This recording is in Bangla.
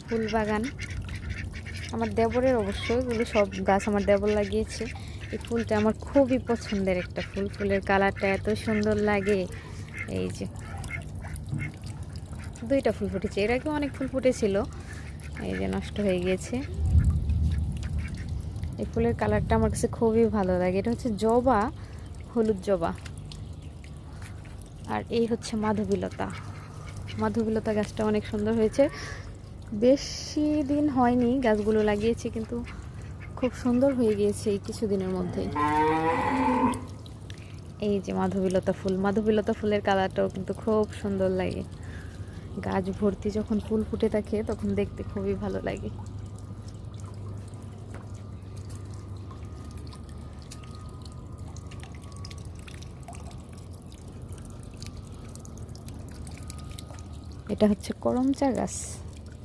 ফুল বাগান আমার দেবরের, অবশ্যই এগুলো সব গাছ আমার দেবর লাগিয়েছে। এই ফুলটা আমার খুবই পছন্দের একটা ফুল, ফুলের কালারটা এত সুন্দর লাগে। এই যে দুইটা ফুল ফুটেছে, এর আগে অনেক ফুল ফুটেছিল, এই যে নষ্ট হয়ে গিয়েছে। এই ফুলের কালারটা আমার কাছে খুবই ভালো লাগে। এটা হচ্ছে জবা, হলুদ জবা। আর এই হচ্ছে মাধবীলতা। মাধবীলতা গাছটা অনেক সুন্দর হয়েছে। বেশি দিন হয়নি গাছগুলো লাগিয়েছি, কিন্তু খুব সুন্দর হয়ে গিয়েছে এই কিছুদিনের মধ্যেই। এই যে মাধবীলতা ফুল, মাধবীলতা ফুলের কালারটাও কিন্তু খুব সুন্দর লাগে। গাছ ভর্তি যখন ফুল ফুটে থাকে তখন দেখতে খুবই ভালো লাগে। এটা হচ্ছে করমচা গাছ।